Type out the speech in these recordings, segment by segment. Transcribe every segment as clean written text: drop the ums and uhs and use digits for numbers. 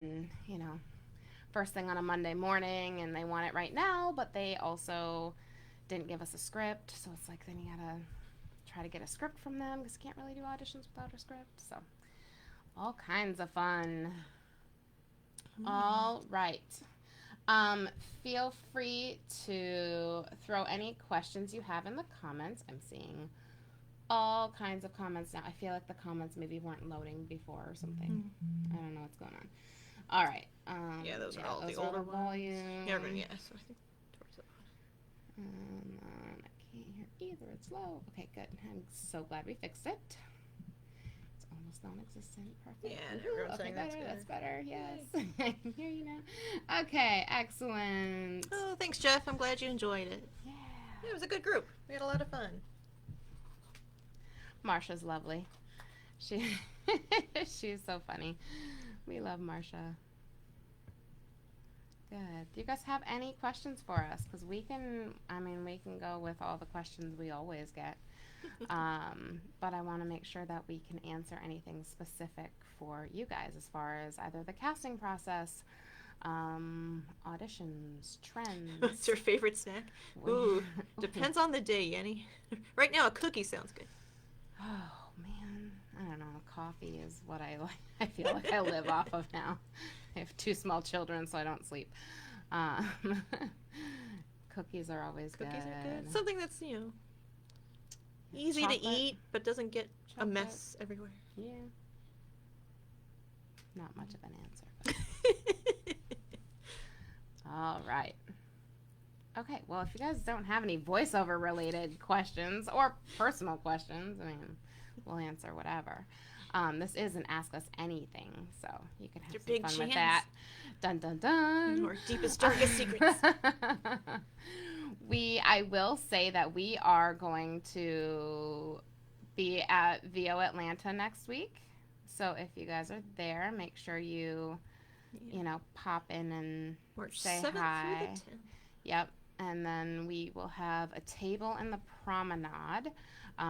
you know, first thing on a Monday morning and they want it right now, but they also didn't give us a script. So it's like then you gotta try to get a script from them because you can't really do auditions without a script. So all kinds of fun. All right. Um, Feel free to throw any questions you have in the comments. I'm seeing all kinds of comments now. I feel like the comments maybe weren't loading before or something. I don't know what's going on. All right. Yeah, those are all the older ones. volume. Yeah, yeah. So I think towards the I can't hear either. It's low. Okay, good. I'm so glad we fixed it. It's almost non-existent. Perfect. Yeah, everyone's okay, saying that's better. Yes, I can hear you now. Okay, excellent. Oh, thanks, Jeff. I'm glad you enjoyed it. Yeah. It was a good group. We had a lot of fun. Marsha's lovely. She's so funny. We love Marsha. Good. Do you guys have any questions for us? Because we can go with all the questions we always get. But I want to make sure that we can answer anything specific for you guys as far as either the casting process, auditions, trends. What's your favorite snack? Ooh, depends on the day, Yenny. Right now, a cookie sounds good. Oh, man. I don't know. Coffee is what I like. I feel like I live off of now. I have 2 small children, so I don't sleep. Cookies are always good. Cookies are good. Something that's, easy to eat, but doesn't get a mess everywhere. Yeah. Not much of an answer. All right. Okay, well, if you guys don't have any voiceover related questions or personal questions, we'll answer whatever. This is an Ask Us Anything, so you can have some big fun chance. with that. Dun, dun, dun. Our deepest, darkest secrets. I will say that we are going to be at VO Atlanta next week. So if you guys are there, make sure you pop in and March say 7th hi. through the 10th. Yep. And then we will have a table in the promenade.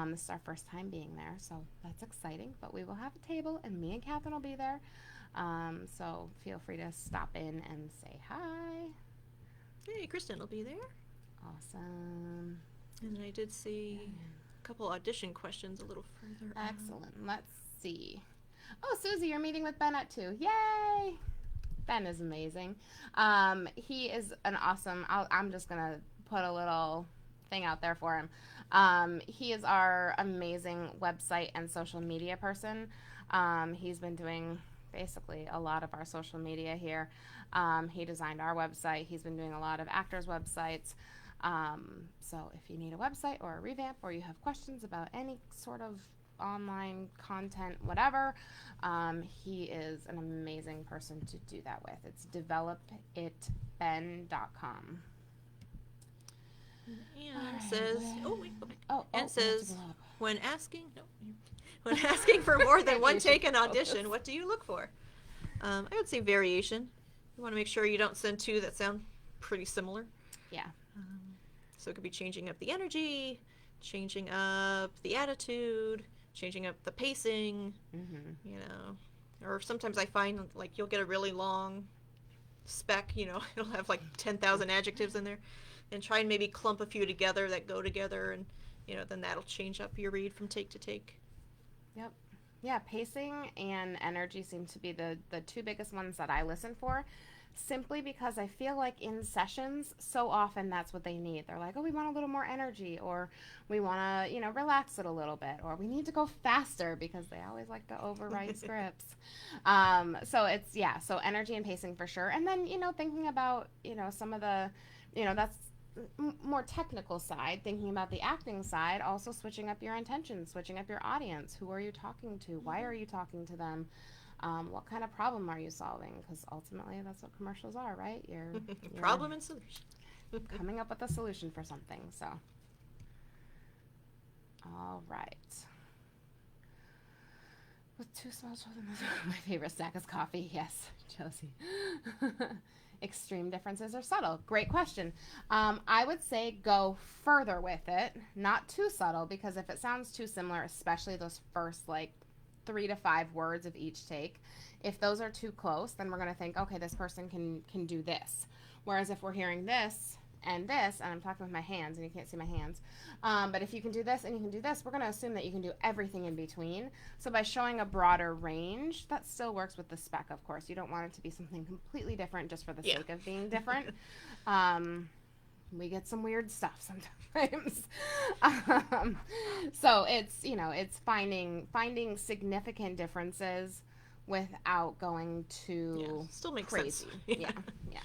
This is our first time being there, so that's exciting. But we will have a table, and me and Catherine will be there. So feel free to stop in and say hi. Hey, Kristen will be there. Awesome. And I did see a couple audition questions a little further Excellent. Let's see. Oh, Susie, you're meeting with Ben at 2. Yay! Ben is amazing. He is an awesome, I'm just going to put a little thing out there for him. He is our amazing website and social media person. He's been doing basically a lot of our social media here. He designed our website. He's been doing a lot of actors' websites. So if you need a website or a revamp or you have questions about any sort of online content, whatever, he is an amazing person to do that with. It's developitben.com. And says, and says, when asking for more than one take in audition, what do you look for? I would say variation. You want to make sure you don't send 2 that sound pretty similar. Yeah. So it could be changing up the energy, changing up the attitude, changing up the pacing, Or sometimes I find, like, you'll get a really long spec, it'll have, like, 10,000 adjectives in there, and try and maybe clump a few together that go together, and, then that'll change up your read from take to take. Yep. Yeah, pacing and energy seem to be the 2 biggest ones that I listen for. Simply because I feel like in sessions, so often that's what they need. They're like, oh, we want a little more energy, or we want to, relax it a little bit, or we need to go faster because they always like to overwrite scripts. So energy and pacing for sure. And then, thinking about, some of the, that's more technical side, thinking about the acting side, also switching up your intention, switching up your audience. Who are you talking to? Why are you talking to them? What kind of problem are you solving? Because ultimately, that's what commercials are, right? You're problem and solution. Coming up with a solution for something. So, all right. With 2 small children, my favorite snack is coffee. Yes, Josie. Extreme differences or subtle? Great question. I would say go further with it, not too subtle, because if it sounds too similar, especially those first 3 to 5 words of each take. If those are too close, then we're going to think, okay, this person can do this. Whereas if we're hearing this, and I'm talking with my hands, and you can't see my hands, but if you can do this and you can do this, we're going to assume that you can do everything in between. So by showing a broader range, that still works with the spec, of course. You don't want it to be something completely different just for the sake of being different. We get some weird stuff sometimes. So it's finding significant differences without going too still makes crazy. Sense. Yeah.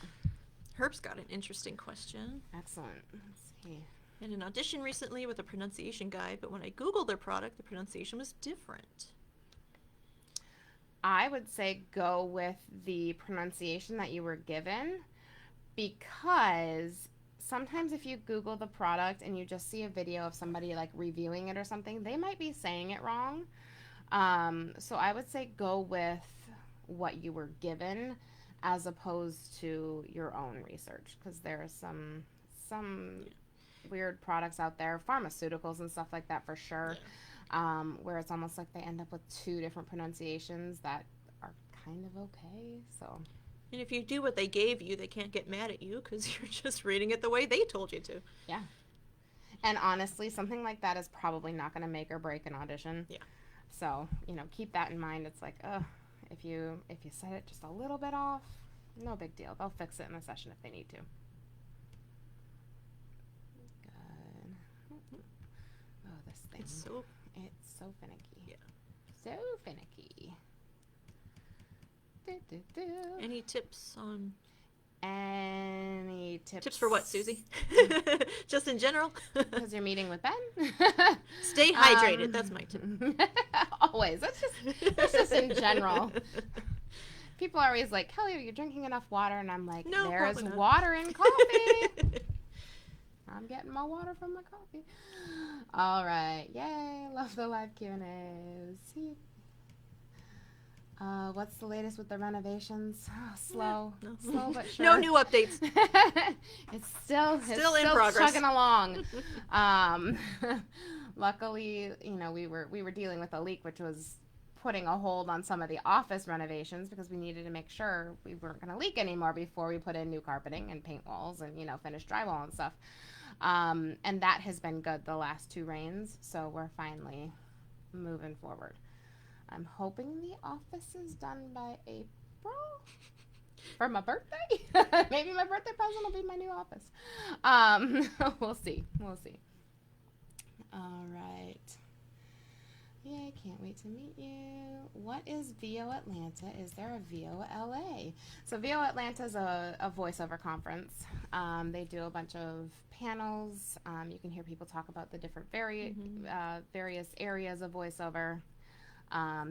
Herb's got an interesting question. Excellent. Let's see. In an audition recently with a pronunciation guide, but when I Googled their product, the pronunciation was different. I would say go with the pronunciation that you were given, because sometimes if you Google the product and you just see a video of somebody like reviewing it or something, they might be saying it wrong. So I would say go with what you were given as opposed to your own research, because there are some weird products out there, pharmaceuticals and stuff like that for sure, where it's almost like they end up with 2 different pronunciations that are kind of okay. So, and if you do what they gave you, they can't get mad at you because you're just reading it the way they told you to. Yeah. And honestly, something like that is probably not going to make or break an audition. Yeah. So, keep that in mind. It's like, if you set it just a little bit off, no big deal. They'll fix it in the session if they need to. Good. Oh, this thing. It's so finicky. Yeah. So finicky. Any tips on... Any tips? Tips for what, Susie? Just in general? Because you're meeting with Ben? Stay hydrated. That's my tip. Always. That's just in general. People are always like, Kelly, are you drinking enough water? And I'm like, no, there's water in coffee. I'm getting my water from my coffee. All right. Yay. Love the live Q&As. What's the latest with the renovations? Oh, slow. No. Slow but sure. No new updates. It's still in progress. Chugging along. Luckily, we were dealing with a leak, which was putting a hold on some of the office renovations because we needed to make sure we weren't going to leak anymore before we put in new carpeting and paint walls and, finish drywall and stuff. And that has been good the last 2 rains, so we're finally moving forward. I'm hoping the office is done by April for my birthday. Maybe my birthday present will be my new office. We'll see. All right. Yay, can't wait to meet you. What is VO Atlanta? Is there a VO LA? So VO Atlanta is a voiceover conference. They do a bunch of panels. You can hear people talk about the different various areas of voiceover.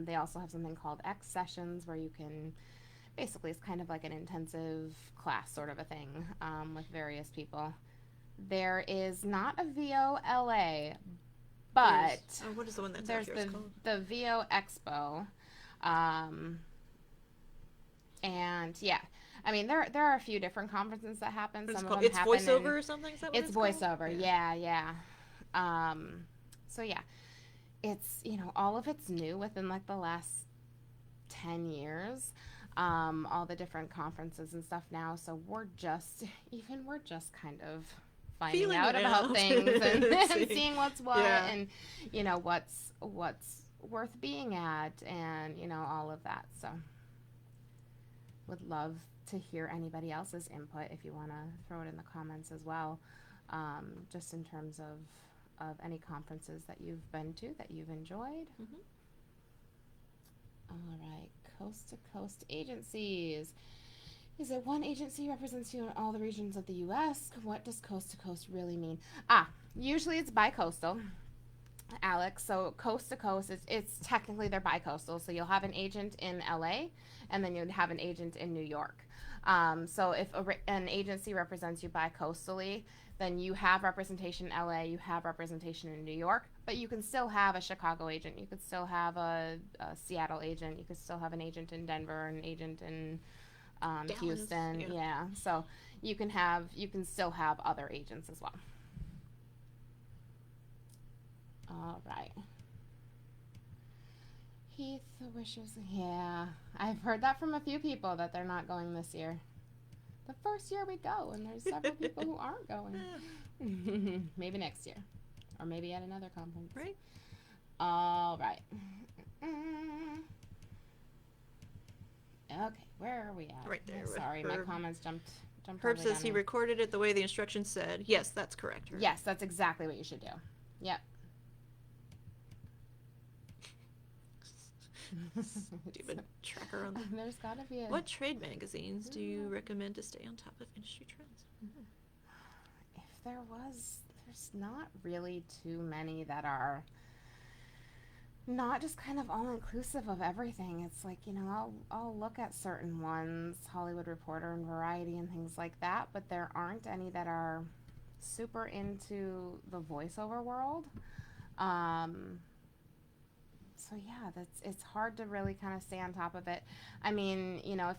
They also have something called X sessions where you can, basically it's kind of like an intensive class sort of a thing with various people. There is not a VO LA, but what is the one that's there's called? the VO Expo. And yeah, I mean there are a few different conferences that happen. Some of them it's happen voiceover or something? Is that what it's voiceover, called? yeah. So yeah. It's, all of it's new within like the last 10 years, all the different conferences and stuff now. So we're just kind of finding out about things and seeing what's what and, what's worth being at and, all of that. So would love to hear anybody else's input if you want to throw it in the comments as well, just in terms of any conferences that you've been to that you've enjoyed. All right, coast to coast agencies. Is it one agency represents you in all the regions of the U.S.? What does coast to coast really mean? Usually it's bi-coastal, Alex. So coast to coast, it's technically they're bi-coastal. So you'll have an agent in L.A. and then you'd have an agent in New York. So if an agency represents you bi-coastally, then you have representation in LA, you have representation in New York, but you can still have a Chicago agent, you could still have a Seattle agent, you could still have an agent in Denver, an agent in Houston, yeah. So you can still have other agents as well. All right. Heath wishes. Yeah, I've heard that from a few people that they're not going this year. The first year we go, and there's several people who aren't going. Maybe next year, or maybe at another conference. Right. All right. Okay, where are we at? Right there. Sorry, my comments jumped. Herb says he recorded it the way the instructions said. Yes, that's correct. Herb. Yes, that's exactly what you should do. Yep. Stupid tracker on that. There's gotta be a... What trade magazines do you recommend to stay on top of industry trends? If there was, there's not really too many that are not just kind of all-inclusive of everything. It's like, you know, I'll look at certain ones, Hollywood Reporter and Variety and things like that, but there aren't any that are super into the voiceover world. So yeah, it's hard to really kind of stay on top of it. I mean, you know,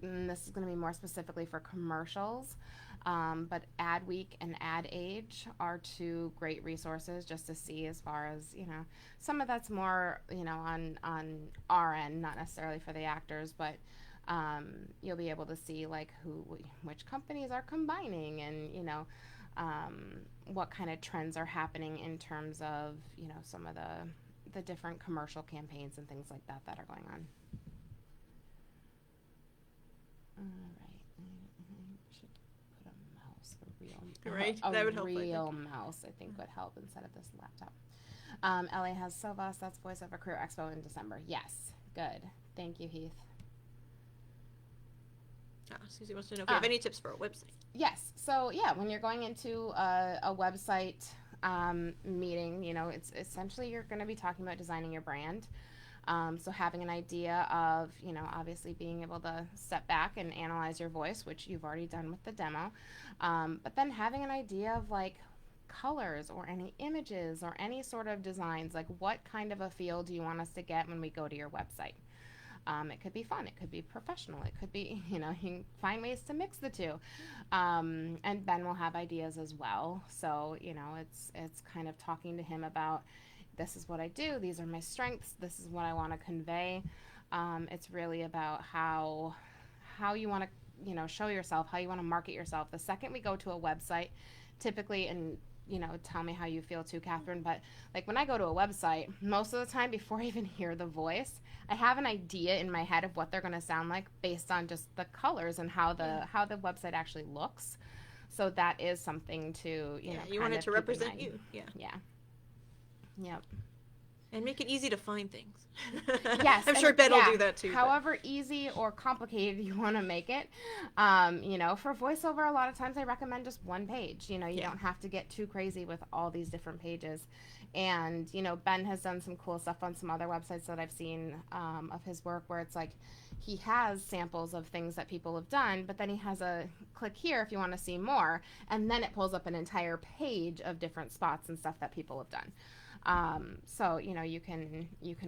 and this is going to be more specifically for commercials, but Ad Week and Ad Age are two great resources just to see as far as, you know, some of that's more, you know, on our end, not necessarily for the actors, but you'll be able to see like which companies are combining and, you know, what kind of trends are happening in terms of, you know, some of the different commercial campaigns and things like that are going on. All right. I should put a mouse, a real right. A that would help. real mouse, I think, would help instead of this laptop. LA has Sovas. That's Voiceover Career Expo in December. Yes. Good. Thank you, Heath. Susie wants to know if you have any tips for a website. Yes. So, yeah, when you're going into a website meeting, you know, it's essentially you're going to be talking about designing your brand. So having an idea of, you know, obviously being able to step back and analyze your voice, which you've already done with the demo, but then having an idea of like colors or any images or any sort of designs, like what kind of a feel do you want us to get when we go to your website? It could be fun. It could be professional. It could be, you know, you can find ways to mix the two. And Ben will have ideas as well. So, you know, it's kind of talking to him about, this is what I do. These are my strengths. This is what I want to convey. It's really about how you want to, you know, show yourself, how you want to market yourself. The second we go to a website, typically, and you know, tell me how you feel too, Catherine, but like when I go to a website, most of the time before I even hear the voice, I have an idea in my head of what they're going to sound like based on just the colors and how the website actually looks. So that is something to, you know, you want it to represent you. Yeah. Yep. And make it easy to find things. Yes. I'm sure Ben will do that too. However easy or complicated you want to make it. You know, for voiceover, a lot of times I recommend just one page. You know, you don't have to get too crazy with all these different pages. And, you know, Ben has done some cool stuff on some other websites that I've seen of his work where it's like he has samples of things that people have done, but then he has a click here if you want to see more. And then it pulls up an entire page of different spots and stuff that people have done. So, you know, you can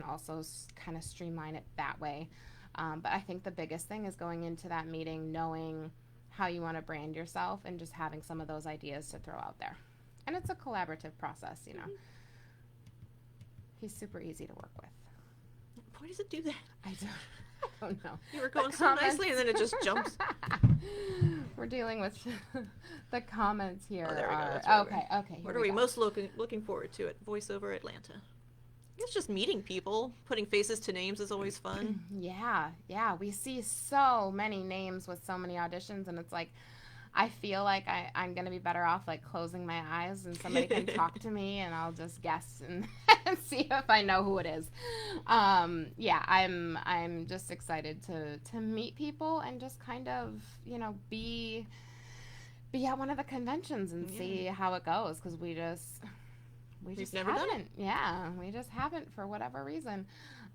also kind of streamline it that way. But I think the biggest thing is going into that meeting, knowing how you want to brand yourself and just having some of those ideas to throw out there. And it's a collaborative process, you know. He's super easy to work with. Why does it do that? I don't know. You were going so nicely and then it just jumps. We're dealing with the comments here. Oh, there we go. Okay. What are we most looking forward to at Voiceover Atlanta? It's just meeting people. Putting faces to names is always fun. Yeah. We see so many names with so many auditions, and it's like, I feel like I'm going to be better off like closing my eyes and somebody can talk to me and I'll just guess and see if I know who it is. Yeah, I'm just excited to meet people and just kind of, you know, be at one of the conventions and see how it goes, because we just never haven't. done it. Yeah, we just haven't for whatever reason.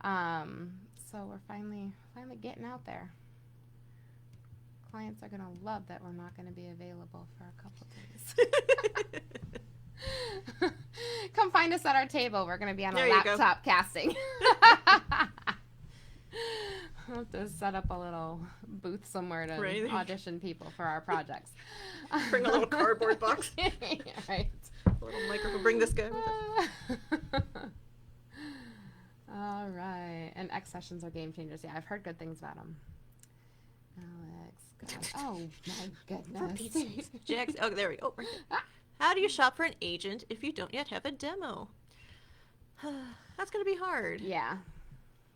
So we're finally getting out there. Clients are going to love that we're not going to be available for a couple days. Come find us at our table. We're going to be on a laptop casting. We'll have to set up a little booth somewhere to audition people for our projects. Bring a little cardboard box. Right. A little microphone. Bring this guy with All right. And X sessions are game changers. Yeah, I've heard good things about them. Alex. God. Oh, my goodness. Jax. Oh, there we go. Right there. How do you shop for an agent if you don't yet have a demo? That's going to be hard. Yeah.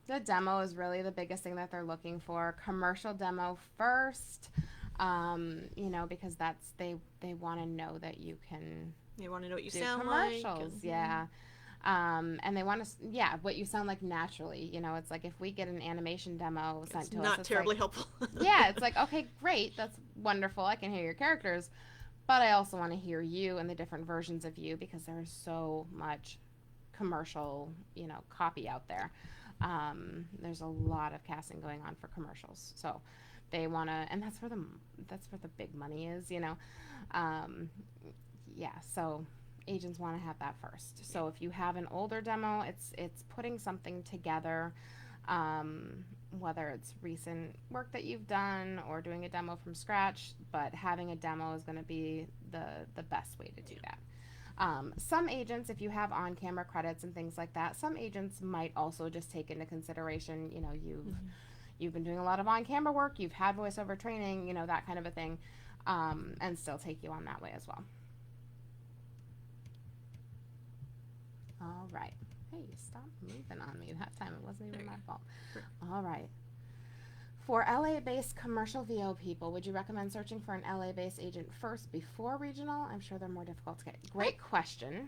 The demo is really the biggest thing that they're looking for. Commercial demo first, because they want to know that you can. They want to know what you do sound commercials, like. Yeah. And they want to, what you sound like naturally. It's like if we get an animation demo sent to us, Not terribly helpful. Yeah, it's like, okay, great, that's wonderful. I can hear your characters, but I also want to hear you and the different versions of you because there is so much commercial, copy out there. There's a lot of casting going on for commercials, so they want to, and that's where the big money is, So agents want to have that first. So if you have an older demo, it's putting something together, whether it's recent work that you've done or doing a demo from scratch, but having a demo is going to be the best way to do that. Some agents, if you have on-camera credits and things like that, some agents might also just take into consideration, you've been doing a lot of on-camera work, you've had voiceover training, that kind of a thing, and still take you on that way as well. All right. Hey, stop moving on me. That time it wasn't even my fault. All right. For LA-based commercial VO people, would you recommend searching for an LA-based agent first before regional? I'm sure they're more difficult to get. Great question.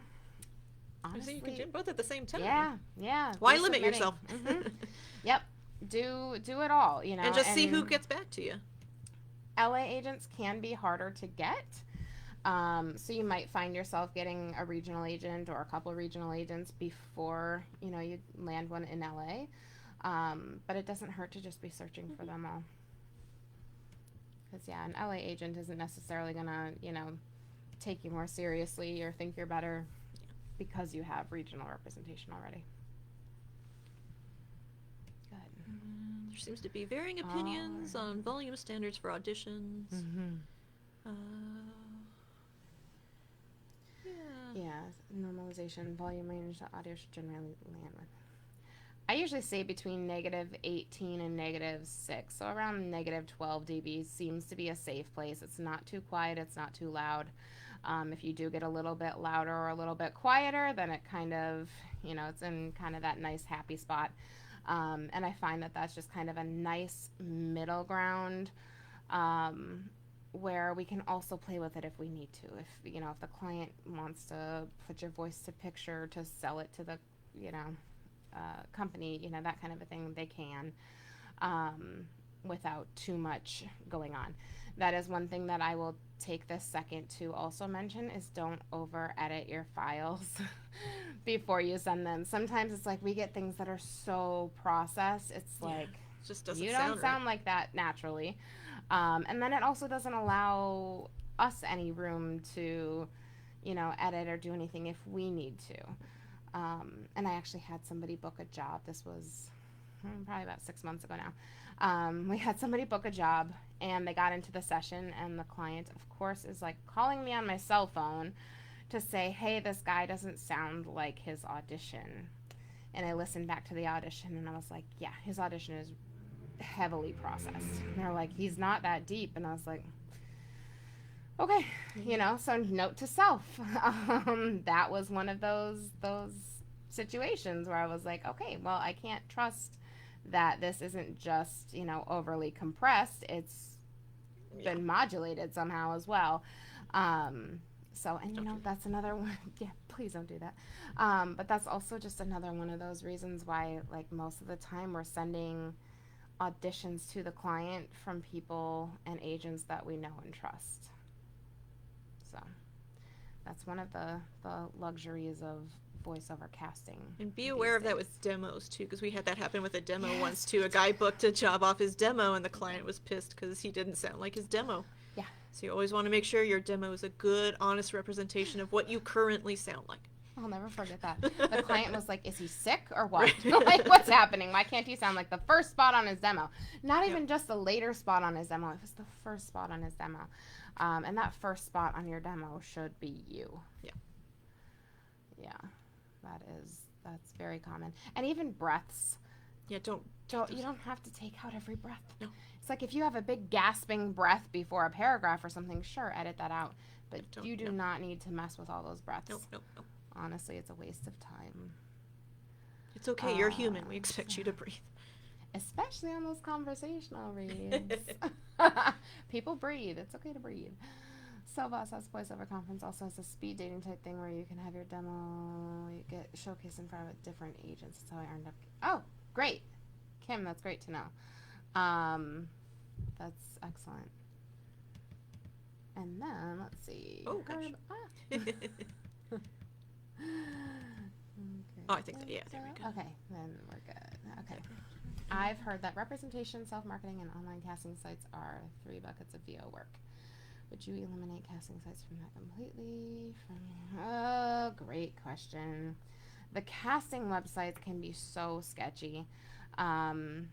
Honestly, you can do both at the same time. Yeah. Why limit yourself? Mm-hmm. Yep. Do it all, And just see who gets back to you. LA agents can be harder to get. So you might find yourself getting a regional agent or a couple of regional agents before, you land one in LA. But it doesn't hurt to just be searching for them all. Because, an LA agent isn't necessarily going to, take you more seriously or think you're better because you have regional representation already. Good. There seems to be varying opinions on volume standards for auditions. Mm-hmm. Yeah, normalization, volume range that audio should generally land with. I usually say between -18 and -6, so around -12 dB seems to be a safe place. It's not too quiet, it's not too loud. If you do get a little bit louder or a little bit quieter, then it kind of, it's in kind of that nice happy spot. And I find that that's just kind of a nice middle ground where we can also play with it if we need to. If the client wants to put your voice to picture to sell it to the, company, that kind of a thing, they can, without too much going on. That is one thing that I will take this second to also mention is don't over edit your files before you send them. Sometimes it's like we get things that are so processed, it's like it just doesn't you sound don't sound like that naturally. And then it also doesn't allow us any room to, edit or do anything if we need to. And I actually had somebody book a job. This was probably about 6 months ago now. We had somebody book a job, and they got into the session, and the client, of course, is like calling me on my cell phone to say, hey, this guy doesn't sound like his audition. And I listened back to the audition, and I was like, yeah, his audition is heavily processed. And they're like, he's not that deep. And I was like, okay, so note to self. That was one of those situations where I was like, okay, well, I can't trust that this isn't just, overly compressed. It's been modulated somehow as well. So, and that's another one. Yeah, please don't do that. But that's also just another one of those reasons why, like, most of the time we're sending auditions to the client from people and agents that we know and trust. So that's one of the luxuries of voiceover casting. And be aware of that with demos too, because we had that happen with a demo once too. A guy booked a job off his demo, and the client was pissed because he didn't sound like his demo. Yeah. So you always want to make sure your demo is a good, honest representation of what you currently sound like. I'll never forget that. The client was like, is he sick or what? Like, what's happening? Why can't he sound like the first spot on his demo? Not even just the later spot on his demo. It was the first spot on his demo. And that first spot on your demo should be you. Yeah. Yeah. That is That's very common. And even breaths. Yeah, You don't have to take out every breath. No. It's like if you have a big gasping breath before a paragraph or something, sure, edit that out. But you do not need to mess with all those breaths. Nope. Honestly, it's a waste of time. It's okay. You're human. We expect you to breathe. Especially on those conversational reads. People breathe. It's okay to breathe. Boss House Voiceover Conference also has a speed dating type thing where you can have your demo get showcased in front of different agents. That's how I earned up. Oh, great. Kim, that's great to know. That's excellent. And then, let's see. Oh, gosh. Okay. Oh, I think that, yeah, there we go. Okay, then we're good. Okay. I've heard that representation, self-marketing, and online casting sites are 3 buckets of VO work. Would you eliminate casting sites from that completely? Oh, great question. The casting websites can be so sketchy. And,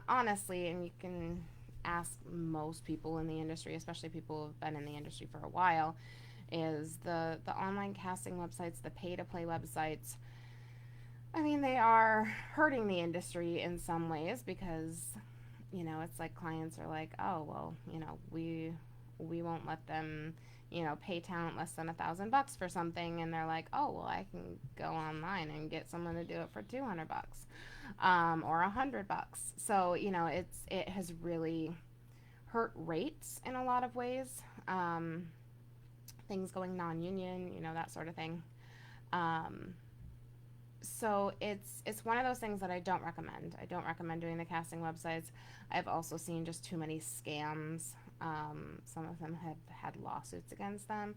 honestly, and you can ask most people in the industry, especially people who have been in the industry for a while, is the online casting websites, the pay-to-play websites, I mean, they are hurting the industry in some ways because, it's like clients are like, oh, well, we won't let them, pay talent less than $1,000 for something, and they're like, oh, well, I can go online and get someone to do it for $200, or $100. So, it has really hurt rates in a lot of ways. Things going non-union, that sort of thing. So it's one of those things that I don't recommend. I don't recommend doing the casting websites. I've also seen just too many scams. Some of them have had lawsuits against them.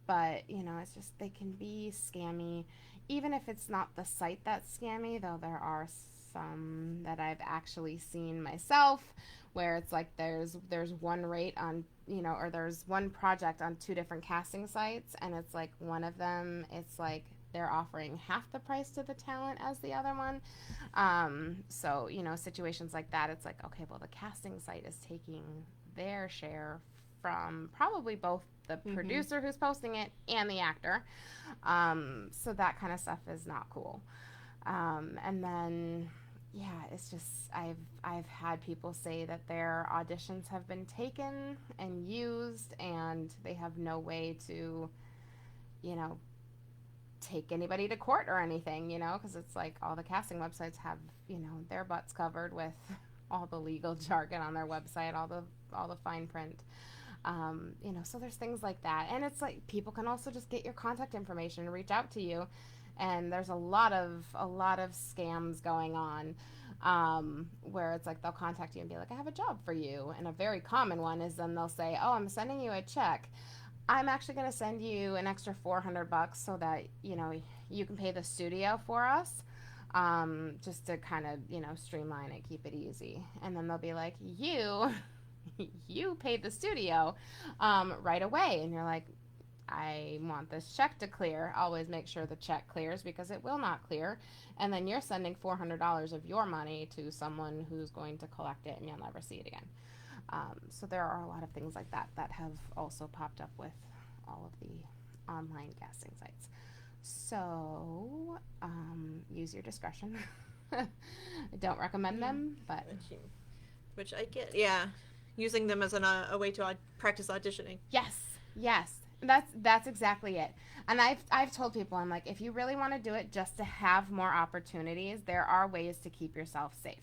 But, it's just, they can be scammy. Even if it's not the site that's scammy, though there are some that I've actually seen myself where it's like there's one rate on, or there's one project on 2 different casting sites, and it's like one of them, it's like they're offering half the price to the talent as the other one. So, situations like that, it's like, okay, well, the casting site is taking their share from probably both the producer who's posting it and the actor. So that kind of stuff is not cool. And then, yeah, it's just, I've had people say that their auditions have been taken and used, and they have no way to, take anybody to court or anything, because it's like all the casting websites have, their butts covered with all the legal jargon on their website, all the fine print. So there's things like that. And it's like people can also just get your contact information and reach out to you. And there's a lot of scams going on, where it's like they'll contact you and be like, I have a job for you. And a very common one is then they'll say, oh, I'm sending you a check. I'm actually going to send you an extra $400 so that, you can pay the studio for us, just to kind of, streamline it, keep it easy. And then they'll be like, you paid the studio right away. And you're like, I want this check to clear. Always make sure the check clears, because it will not clear. And then you're sending $400 of your money to someone who's going to collect it, and you'll never see it again. So there are a lot of things like that have also popped up with all of the online casting sites. So use your discretion. I don't recommend them, but which I get, yeah, using them as a way to practice auditioning. Yes, that's exactly it. And I've told people, I'm like, if you really want to do it just to have more opportunities, there are ways to keep yourself safe.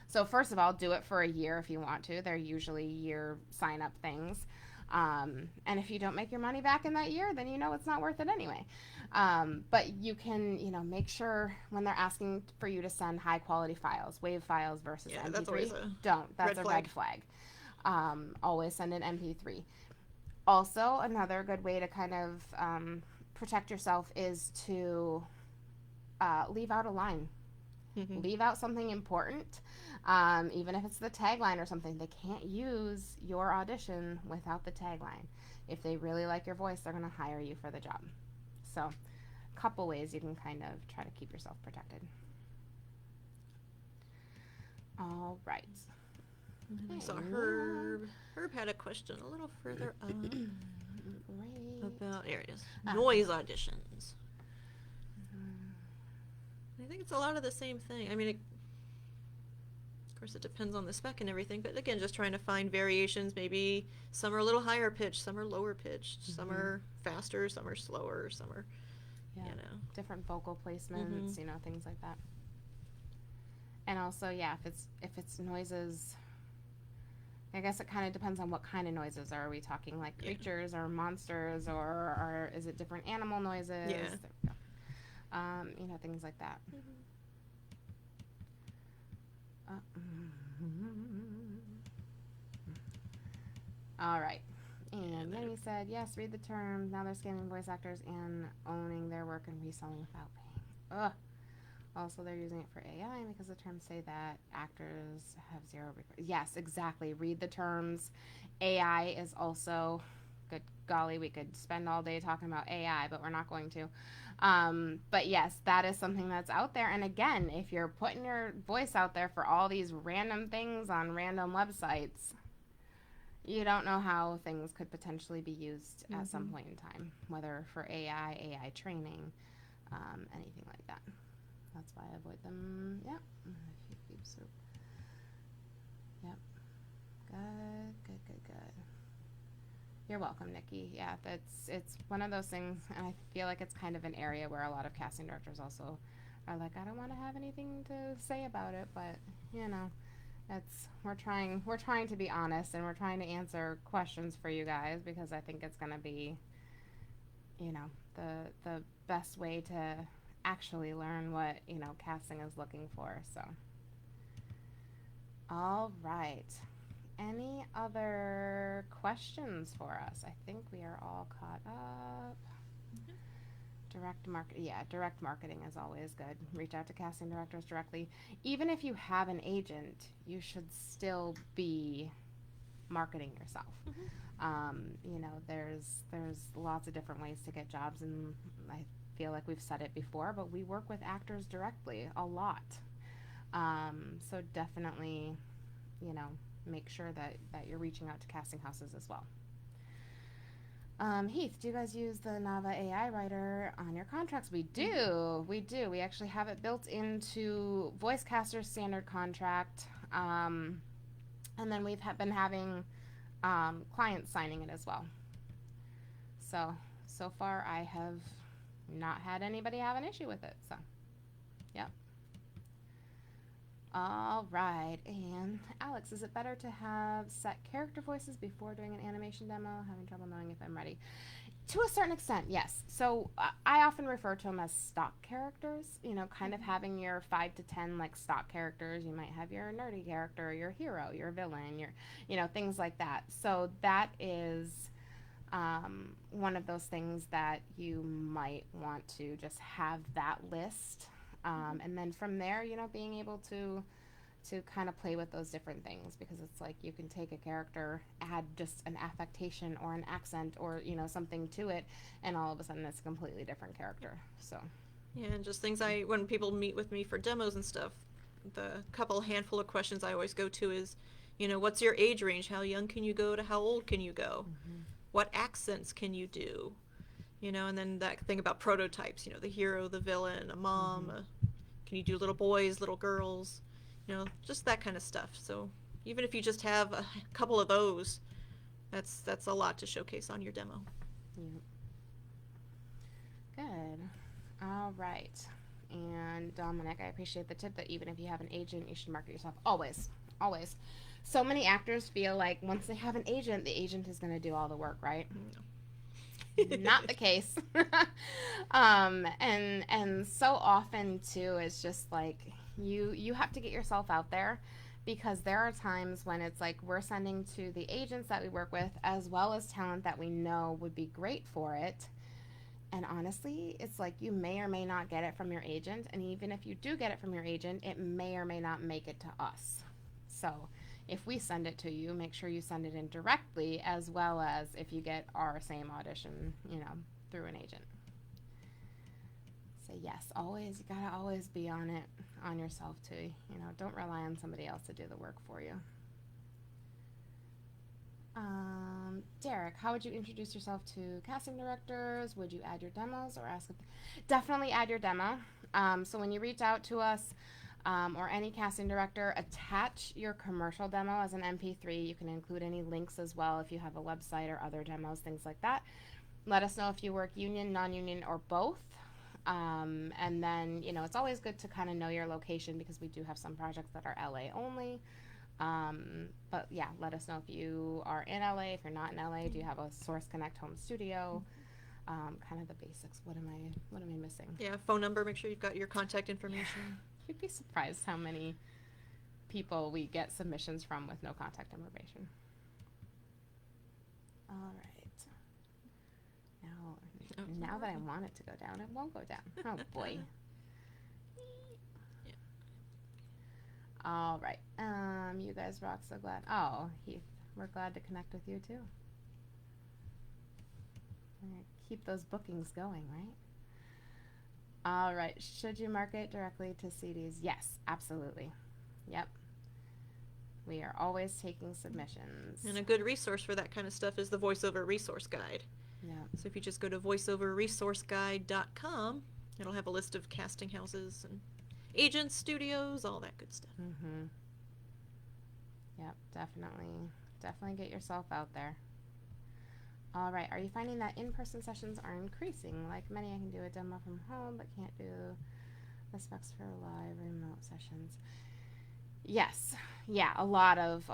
So first of all, do it for a year if you want to. They're usually year sign-up things. And if you don't make your money back in that year, then it's not worth it anyway. But you can, make sure when they're asking for you to send high-quality files, WAV files versus MP3, that's always that's a red flag. Always send an MP3. Also, another good way to kind of protect yourself is to leave out a line. Leave out something important, even if it's the tagline or something. They can't use your audition without the tagline. If they really like your voice, they're going to hire you for the job. So, a couple ways you can kind of try to keep yourself protected. All right. I saw Herb had a question a little further up. Great. About, there it is. Noise auditions. I think it's a lot of the same thing. I mean, of course, it depends on the spec and everything, but again, just trying to find variations. Maybe some are a little higher pitched, some are lower pitched, some are faster, some are slower, some are, Yeah. you know. Different vocal placements, you know, things like that. And also, yeah, if it's noises, I guess it kind of depends on what kind of noises. Are we talking like creatures or monsters, or is it different animal noises? Yeah. There we go. You know, things like that. All right. And Yenny said, yes, read the term. Now they're scamming voice actors and owning their work and reselling without paying. Ugh. Also, they're using it for AI because the terms say that actors have zero. Yes, exactly. Read the terms. AI is also, good golly, we could spend all day talking about AI, but we're not going to. But yes, that is something that's out there. And again, if you're putting your voice out there for all these random things on random websites, you don't know how things could potentially be used at some point in time, whether for AI training, anything like that. That's why I avoid them. Yep. Yep. Good. You're welcome, Nikki. Yeah, it's one of those things, and I feel like it's kind of an area where a lot of casting directors also are like, I don't want to have anything to say about it, but you know, we're trying to be honest, and we're trying to answer questions for you guys, because I think it's gonna be, you know, the best way to actually learn what, you know, casting is looking for. So all right, any other questions for us? I think we are all caught up. Direct marketing is always good. Reach out to casting directors directly. Even if you have an agent, you should still be marketing yourself. You know, there's lots of different ways to get jobs, and I feel like we've said it before, but we work with actors directly a lot. So definitely, you know, make sure that you're reaching out to casting houses as well. Heath, do you guys use the Nava AI writer on your contracts? We do. We actually have it built into VoiceCaster's standard contract. And then we've been having clients signing it as well. So far I have not had anybody have an issue with it. So, yep. All right. And Alex, is it better to have set character voices before doing an animation demo? Having trouble knowing if I'm ready. To a certain extent, yes. So I often refer to them as stock characters, you know, kind of having your 5 to 10 like stock characters. You might have your nerdy character, your hero, your villain, your, you know, things like that. So that is one of those things that you might want to just have that list. And then from there, you know, being able to kind of play with those different things, because it's like you can take a character, add just an affectation or an accent or, you know, something to it, and all of a sudden it's a completely different character. So yeah, and just things when people meet with me for demos and stuff, the handful of questions I always go to is, you know, what's your age range? How young can you go to how old can you go? What accents can you do? You know, and then that thing about prototypes, you know, the hero, the villain, a mom, can you do little boys, little girls? You know, just that kind of stuff. So even if you just have a couple of those, that's a lot to showcase on your demo. Yeah. Good. All right. And Dominic, I appreciate the tip that even if you have an agent, you should market yourself. Always. So many actors feel like once they have an agent, the agent is going to do all the work, right? No. Not the case. And so often too, it's just like you have to get yourself out there, because there are times when it's like we're sending to the agents that we work with as well as talent that we know would be great for it, and honestly it's like you may or may not get it from your agent, and even if you do get it from your agent, it may or may not make it to us. So if we send it to you, make sure you send it in directly, as well as if you get our same audition, you know, through an agent. So yes, you gotta always be on it, on yourself too. You know, don't rely on somebody else to do the work for you. Derek, how would you introduce yourself to casting directors? Would you add your demos or ask? Definitely add your demo. So when you reach out to us or any casting director, attach your commercial demo as an MP3. You can include any links as well if you have a website or other demos, things like that. Let us know if you work union, non-union, or both. And then, it's always good to kind of know your location because we do have some projects that are LA only. But yeah, let us know if you are in LA, if you're not in LA, do you have a Source Connect home studio? Kind of the basics. What am I missing? Yeah, phone number, make sure you've got your contact information. You'd be surprised how many people we get submissions from with no contact information. All right. Now that I want it to go down, it won't go down. Oh boy. Yeah. All right. You guys rock. So glad. Oh, Heath, we're glad to connect with you too. We're gonna keep those bookings going, right? All right. Should you market directly to CDs? Yes, absolutely. Yep. We are always taking submissions. And a good resource for that kind of stuff is the Voiceover Resource Guide. Yeah. So if you just go to voiceoverresourceguide.com, it'll have a list of casting houses and agents, studios, all that good stuff. Mm-hmm. Yep, definitely get yourself out there. All right, are you finding that in-person sessions are increasing? Like many, I can do a demo from home, but can't do the specs for live remote sessions. Yes, yeah, a lot of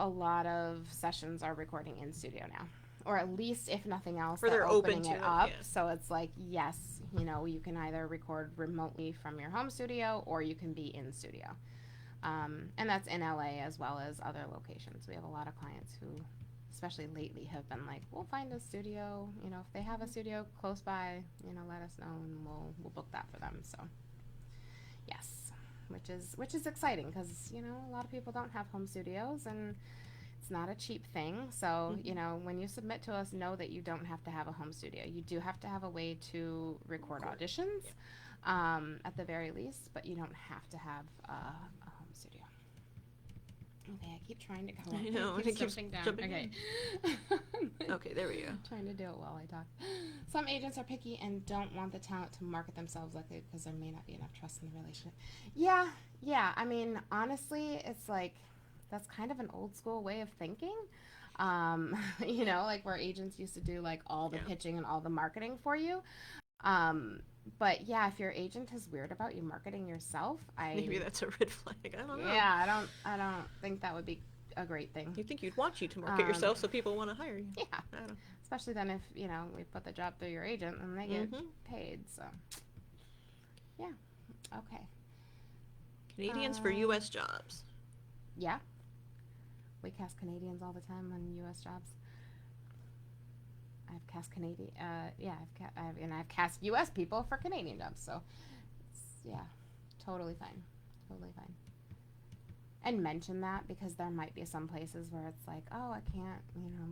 sessions are recording in studio now. Or at least, if nothing else, or they're opening open to it up. Yeah. So it's like, yes, you can either record remotely from your home studio or you can be in studio. And that's in LA as well as other locations. We have a lot of clients who, especially lately, have been like, we'll find a studio. If they have a studio close by, let us know and we'll book that for them. So, yes, which is exciting because a lot of people don't have home studios and it's not a cheap thing. So, when you submit to us, know that you don't have to have a home studio. You do have to have a way to record auditions, at the very least, but you don't have to have a home studio. Okay, I keep trying to go up. I know, It keeps jumping down. Okay. Okay, there we go. Trying to do it while I talk. Some agents are picky and don't want the talent to market themselves like it because there may not be enough trust in the relationship. Yeah. I mean, honestly, it's like, that's kind of an old school way of thinking, like where agents used to do like all the pitching and all the marketing for you. But yeah, if your agent is weird about you marketing yourself, maybe that's a red flag. I don't know. Yeah, I don't think that would be a great thing. You'd think you'd want you to market yourself so people want to hire you. Yeah. I don't know. Especially then if, we put the job through your agent and they get paid. So, yeah. Okay. Canadians for U.S. jobs. Yeah. We cast Canadians all the time on U.S. jobs. I've cast Canadian, I've cast U.S. people for Canadian jobs. So, totally fine. And mention that because there might be some places where it's like, oh, I can't,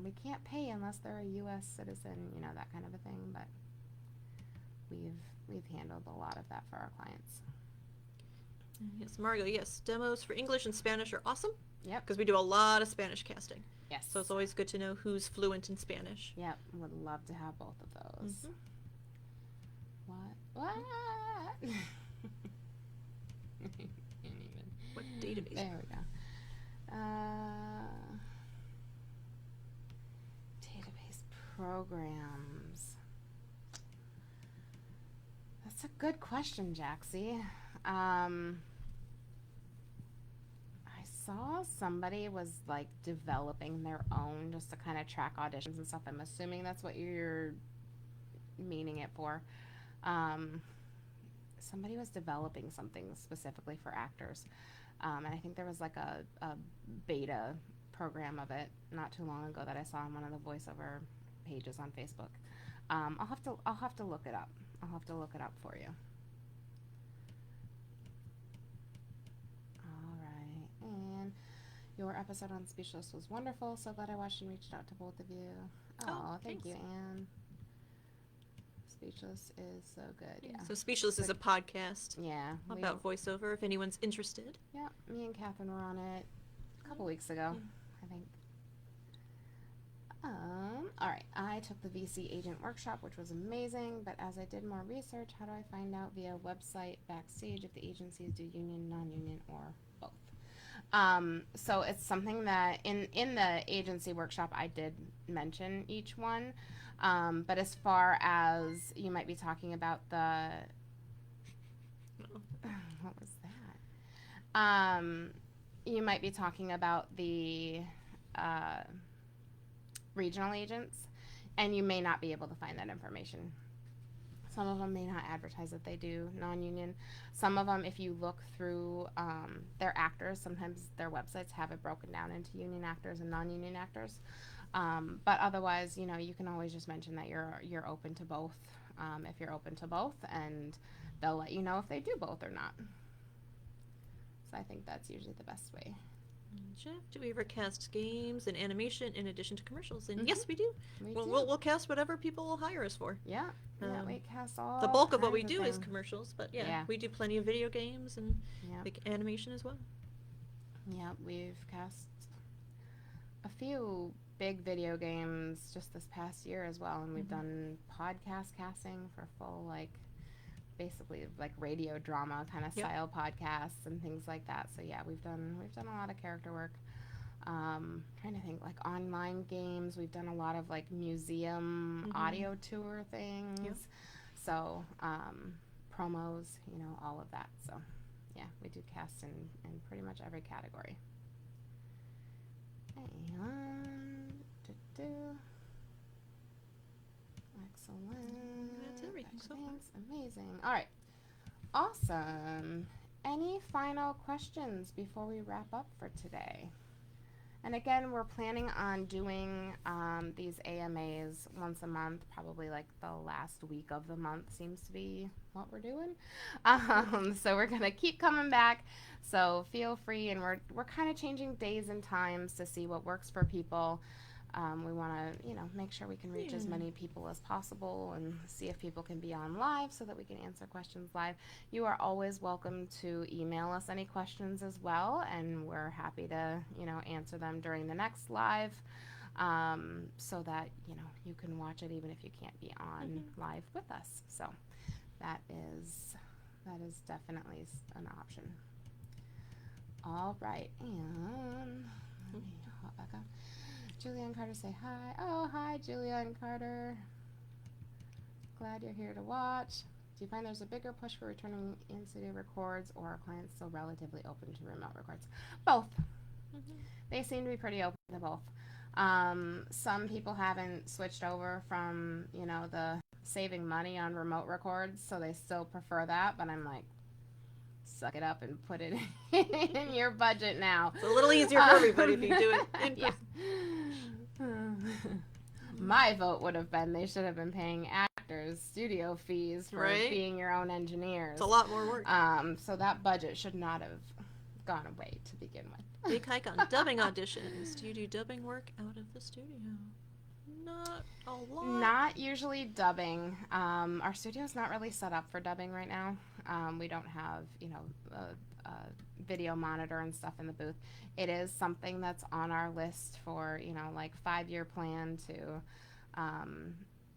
we can't pay unless they're a U.S. citizen, that kind of a thing. But we've handled a lot of that for our clients. Yes, Margo, yes. Demos for English and Spanish are awesome. Yep. Because we do a lot of Spanish casting. Yes. So it's always good to know who's fluent in Spanish. Yep. Would love to have both of those. What? Can't even. What database? There we go. Database programs. That's a good question, Jaxie. I saw somebody was like developing their own just to kind of track auditions and stuff. I'm assuming that's what you're meaning it for. Somebody was developing something specifically for actors. And I think there was like a beta program of it not too long ago that I saw on one of the voiceover pages on Facebook. I'll have to look it up. I'll have to look it up for you. All right. And your episode on Speechless was wonderful. So glad I watched and reached out to both of you. Oh, thank you, Anne. Speechless is so good. Yeah. So Speechless is a podcast. Yeah. About voiceover, if anyone's interested. Yeah. Me and Catherine were on it a couple weeks ago, I think. All right. took the VC agent workshop, which was amazing, but as I did more research, how do I find out via website backstage if the agencies do union, non-union, or both? So it's something that in the agency workshop I did mention each one, but as far as you might be talking about the what was that? You might be talking about the regional agents, and you may not be able to find that information. Some of them may not advertise that they do non-union. Some of them, if you look through their actors, sometimes their websites have it broken down into union actors and non-union actors. But otherwise, you know, you can always just mention that you're open to both. If you're open to both, and they'll let you know if they do both or not. So I think that's usually the best way. Jeff, do we ever cast games and animation in addition to commercials? And Mhm. yes, we do. We'll cast whatever people will hire us for. Yeah, we cast all. The bulk of what we kinds do is things. commercials, but yeah, we do plenty of video games and like animation as well. Yeah, we've cast a few big video games just this past year as well, and we've done podcast casting for full, like, basically like radio drama kind of style podcasts and things like that. So yeah, we've done a lot of character work. Trying to think, like online games. We've done a lot of like museum audio tour things. Yep. So promos, you know, all of that. So yeah, we do cast in pretty much every category. And excellent. That's everything so far. Thanks. Amazing. All right. Awesome. Any final questions before we wrap up for today? And again, we're planning on doing these AMAs once a month, probably like the last week of the month seems to be what we're doing. So we're going to keep coming back. So feel free, and we're kind of changing days and times to see what works for people. We want to, you know, make sure we can reach as many people as possible and see if people can be on live so that we can answer questions live. You are always welcome to email us any questions as well, and we're happy to, you know, answer them during the next live, so that, you know, you can watch it even if you can't be on live with us. So that is definitely an option. All right, and let me hop back up. Julianne Carter, say hi. Oh, hi, Julianne Carter. Glad you're here to watch. Do you find there's a bigger push for returning in-studio records, or are clients still relatively open to remote records? Both. They seem to be pretty open to both. Some people haven't switched over from, you know, the saving money on remote records, so they still prefer that, but I'm like, suck it up and put it in your budget now. It's a little easier for everybody if you do it in person. My vote would have been they should have been paying actors studio fees for being your own engineers. It's a lot more work. So that budget should not have gone away to begin with. Big hike on dubbing auditions. Do you do dubbing work out of the studio? Not a lot. Not usually dubbing. Our studio's not really set up for dubbing right now. We don't have, you know, a video monitor and stuff in the booth. It is something that's on our list for, you know, like 5-year plan to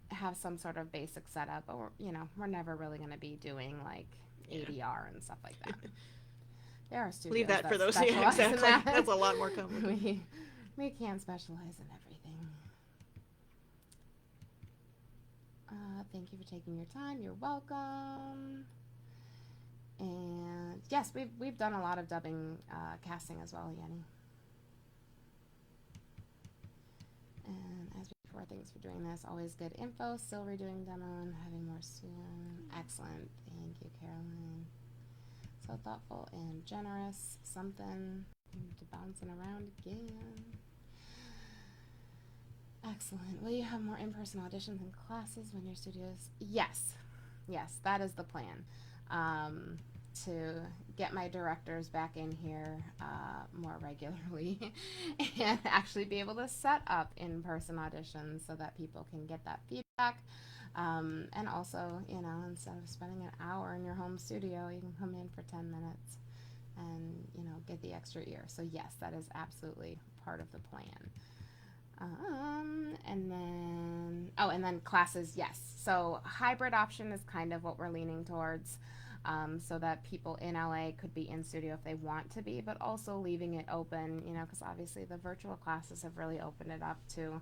have some sort of basic setup, but we're never really going to be doing like ADR and stuff like that. There are studios leave that for those. Yeah, exactly. That's a lot more complicated. We can't specialize in everything. Thank you for taking your time. You're welcome. And yes, we've done a lot of dubbing casting as well, Yenny. And as before, thanks for doing this. Always good info. Still redoing demo and having more soon. Excellent. Thank you, Caroline. So thoughtful and generous. Something to bouncing around again. Excellent. Will you have more in-person auditions and classes when your studios? Yes, that is the plan. To get my directors back in here more regularly and actually be able to set up in-person auditions so that people can get that feedback. And also, you know, instead of spending an hour in your home studio, you can come in for 10 minutes and, you know, get the extra ear. So yes, that is absolutely part of the plan. And then, Oh, and then classes, yes. So hybrid option is kind of what we're leaning towards, so that people in LA could be in studio if they want to be, but also leaving it open, because obviously the virtual classes have really opened it up to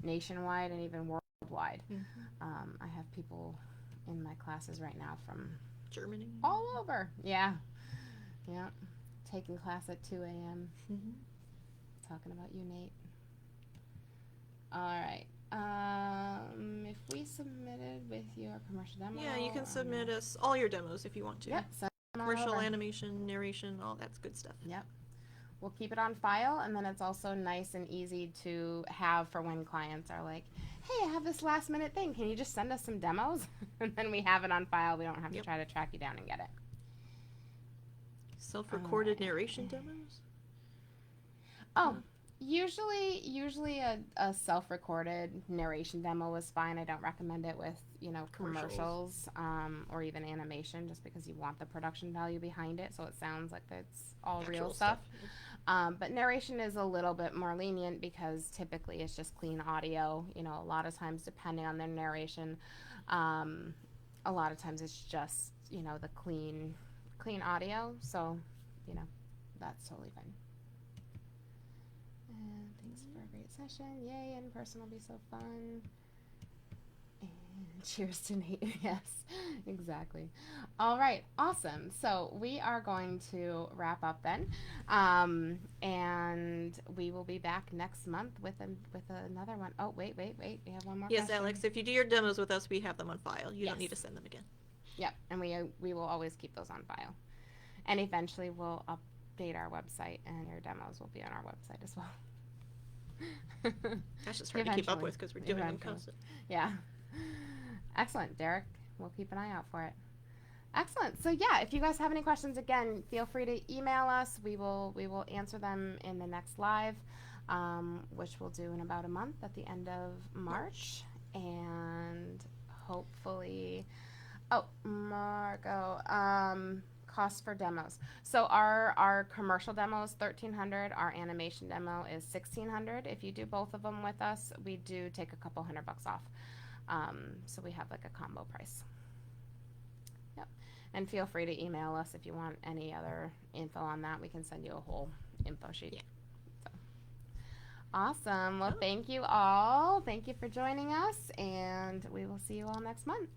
nationwide and even worldwide. I have people in my classes right now from Germany, all over. Yeah, yeah. Taking class at 2 a.m. Talking about you, Nate. All right. If we submitted with your commercial demo. Yeah, you can submit us all your demos if you want to. Yep. Commercial, animation, narration, all that's good stuff. Yep. We'll keep it on file, and then it's also nice and easy to have for when clients are like, hey, I have this last minute thing. Can you just send us some demos? And then we have it on file. We don't have to try to track you down and get it. Self-recorded narration demos? Oh, usually a self-recorded narration demo is fine. I don't recommend it with, commercials, or even animation, just because you want the production value behind it, so it sounds like it's all Actual real stuff. But narration is a little bit more lenient because typically it's just clean audio. A lot of times, depending on their narration, a lot of times it's just, the clean audio. So, that's totally fine. And thanks for a great session. Yay, in person will be so fun. And cheers to Nate. Yes, exactly. All right, awesome. So we are going to wrap up then, and we will be back next month with another one. Oh, wait. We have one more. Yes, question. Alex. If you do your demos with us, we have them on file. You don't need to send them again. Yep, and we will always keep those on file, and eventually we'll update our website, and your demos will be on our website as well. That's just hard to keep up with because we're doing them constantly. Yeah. Excellent, Derek. We'll keep an eye out for it. Excellent. So yeah, if you guys have any questions, again, feel free to email us. We will answer them in the next live, which we'll do in about a month at the end of March, and hopefully. Oh, Marco. Cost for demos. So our commercial demo is $1,300. Our animation demo is $1,600. If you do both of them with us, we do take a couple $100 off. So we have like a combo price. Yep. And feel free to email us if you want any other info on that. We can send you a whole info sheet. Yeah. So. Awesome. Well, thank you all. Thank you for joining us, and we will see you all next month.